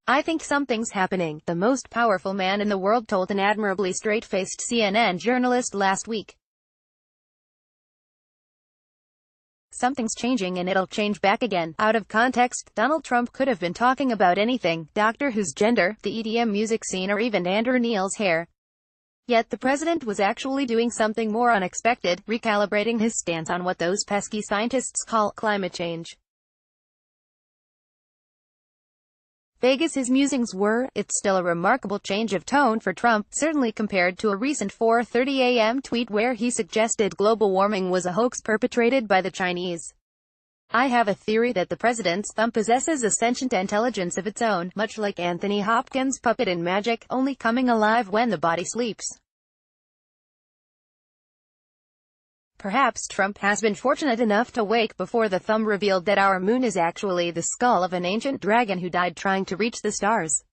I think something's happening, the most powerful man in the world told an admirably straight-faced CNN journalist last week. Something's changing and it'll change back again. Out of context, Donald Trump could have been talking about anything: Doctor Who's gender, the EDM music scene, or even Andrew Neil's hair. Yet the president was actually doing something more unexpected, recalibrating his stance on what those pesky scientists call climate change. Vague as his musings were, it's still a remarkable change of tone for Trump, certainly compared to a recent 4:30 a.m. tweet where he suggested global warming was a hoax perpetrated by the Chinese. I have a theory that the president's thumb possesses a sentient intelligence of its own, much like Anthony Hopkins' puppet in Magic, only coming alive when the body sleeps. Perhaps Trump has been fortunate enough to wake before the thumb revealed that our moon is actually the skull of an ancient dragon who died trying to reach the stars.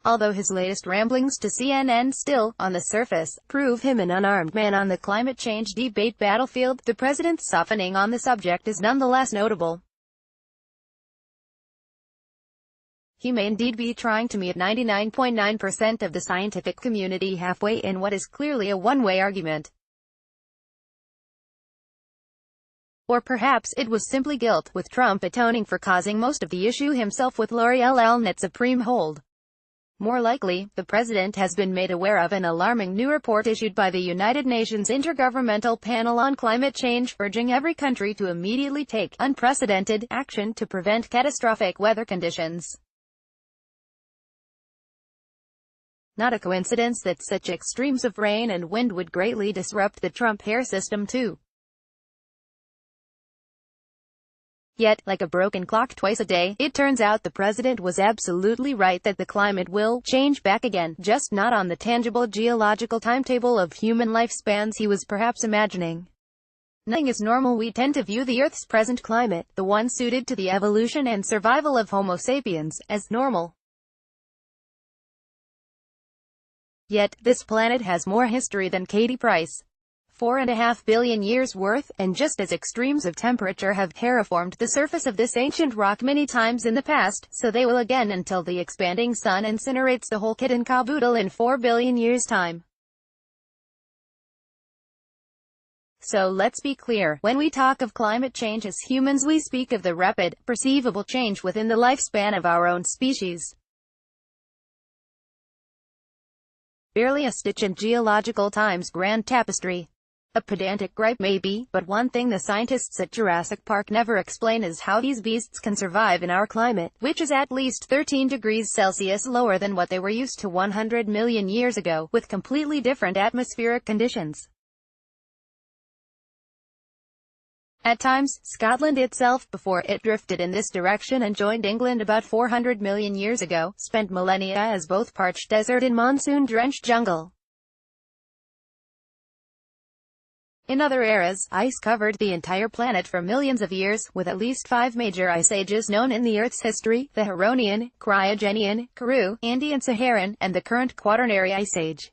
Although his latest ramblings to CNN still, on the surface, prove him an unarmed man on the climate change debate battlefield, the president's softening on the subject is nonetheless notable. He may indeed be trying to meet 99.9% of the scientific community halfway in what is clearly a one-way argument. Or perhaps it was simply guilt, with Trump atoning for causing most of the issue himself with L'Oreal net supreme hold. More likely, the president has been made aware of an alarming new report issued by the United Nations Intergovernmental Panel on Climate Change, urging every country to immediately take unprecedented action to prevent catastrophic weather conditions. Not a coincidence that such extremes of rain and wind would greatly disrupt the Trump hair system too. Yet, like a broken clock twice a day, it turns out the president was absolutely right that the climate will change back again, just not on the tangible geological timetable of human lifespans he was perhaps imagining. Nothing is normal. We tend to view the Earth's present climate, the one suited to the evolution and survival of Homo sapiens, as normal. Yet, this planet has more history than Katie Price. 4.5 billion years worth, and just as extremes of temperature have terraformed the surface of this ancient rock many times in the past, so they will again until the expanding sun incinerates the whole kit and caboodle in 4 billion years' time. So let's be clear, when we talk of climate change as humans we speak of the rapid, perceivable change within the lifespan of our own species. Barely a stitch in geological time's grand tapestry. A pedantic gripe maybe, but one thing the scientists at Jurassic Park never explain is how these beasts can survive in our climate, which is at least 13 degrees Celsius lower than what they were used to 100 million years ago, with completely different atmospheric conditions. At times, Scotland itself, before it drifted in this direction and joined England about 400 million years ago, spent millennia as both parched desert and monsoon-drenched jungle. In other eras, ice covered the entire planet for millions of years, with at least 5 major ice ages known in the Earth's history: the Huronian, Cryogenian, Karoo, Andean-Saharan, and the current Quaternary Ice Age.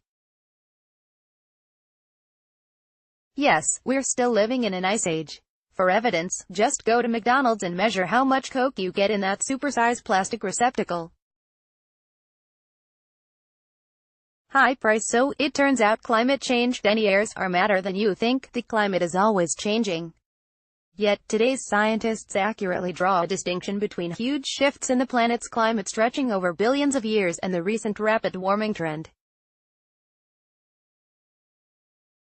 Yes, we're still living in an ice age. For evidence, just go to McDonald's and measure how much Coke you get in that supersized plastic receptacle. High price. So, it turns out climate change deniers are madder than you think. The climate is always changing. Yet, today's scientists accurately draw a distinction between huge shifts in the planet's climate stretching over billions of years and the recent rapid warming trend.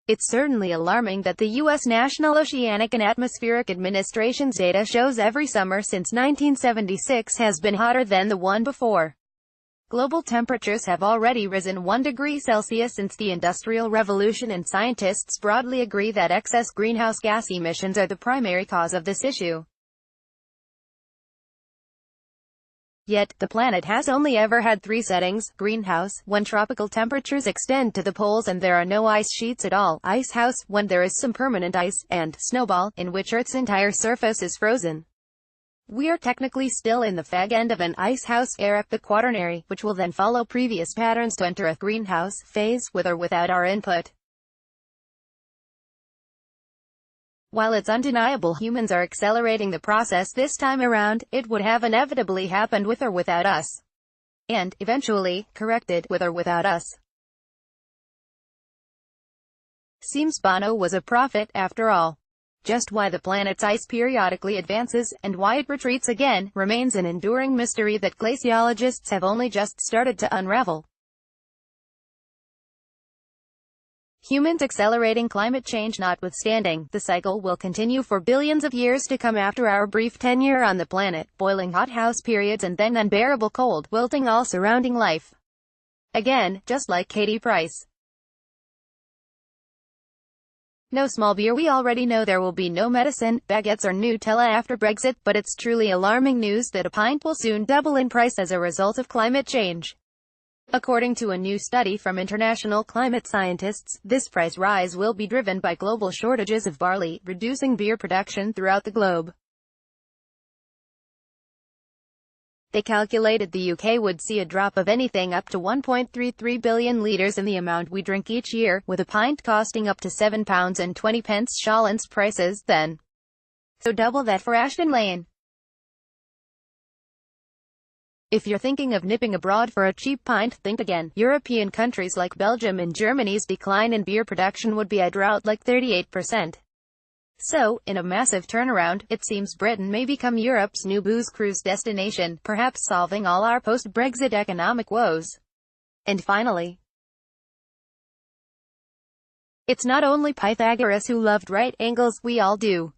It's certainly alarming that the U.S. National Oceanic and Atmospheric Administration's data shows every summer since 1976 has been hotter than the one before. Global temperatures have already risen 1 degree Celsius since the Industrial Revolution, and scientists broadly agree that excess greenhouse gas emissions are the primary cause of this issue. Yet, the planet has only ever had 3 settings: greenhouse, when tropical temperatures extend to the poles and there are no ice sheets at all; icehouse, when there is some permanent ice; and snowball, in which Earth's entire surface is frozen. We are technically still in the fag end of an icehouse era, the Quaternary, which will then follow previous patterns to enter a greenhouse phase, with or without our input. While it's undeniable humans are accelerating the process this time around, it would have inevitably happened with or without us. And, eventually, corrected, with or without us. Seems Bono was a prophet, after all. Just why the planet's ice periodically advances, and why it retreats again, remains an enduring mystery that glaciologists have only just started to unravel. Humans accelerating climate change notwithstanding, the cycle will continue for billions of years to come after our brief tenure on the planet, boiling hot house periods and then unbearable cold, wilting all surrounding life. Again, just like Katie Price. No small beer. We already know there will be no medicine, baguettes or Nutella after Brexit, but it's truly alarming news that a pint will soon double in price as a result of climate change. According to a new study from international climate scientists, this price rise will be driven by global shortages of barley, reducing beer production throughout the globe. They calculated the UK would see a drop of anything up to 1.33 billion litres in the amount we drink each year, with a pint costing up to £7.20 Shallon's prices, then. So double that for Ashton Lane. If you're thinking of nipping abroad for a cheap pint, think again. European countries like Belgium and Germany's decline in beer production would be a drought like 38%. So, in a massive turnaround, it seems Britain may become Europe's new booze cruise destination, perhaps solving all our post-Brexit economic woes. And finally, it's not only Pythagoras who loved right angles, we all do.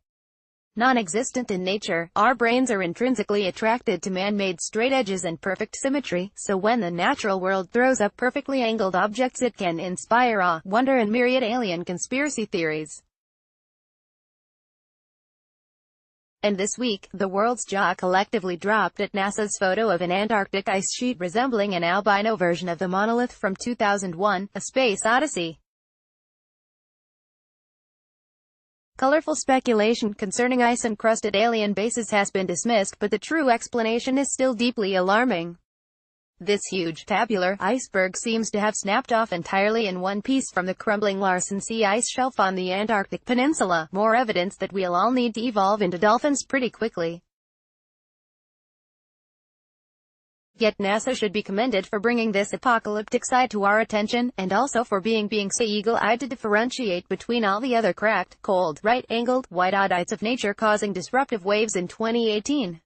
Non-existent in nature, our brains are intrinsically attracted to man-made straight edges and perfect symmetry, so when the natural world throws up perfectly angled objects it can inspire awe, wonder and myriad alien conspiracy theories. And this week, the world's jaw collectively dropped at NASA's photo of an Antarctic ice sheet resembling an albino version of the monolith from 2001, A Space Odyssey. Colorful speculation concerning ice-encrusted alien bases has been dismissed, but the true explanation is still deeply alarming. This huge, tabular, iceberg seems to have snapped off entirely in one piece from the crumbling Larsen C ice shelf on the Antarctic Peninsula, more evidence that we'll all need to evolve into dolphins pretty quickly. Yet NASA should be commended for bringing this apocalyptic side to our attention, and also for being so eagle-eyed to differentiate between all the other cracked, cold, right-angled, wide-eyed ites of nature causing disruptive waves in 2018.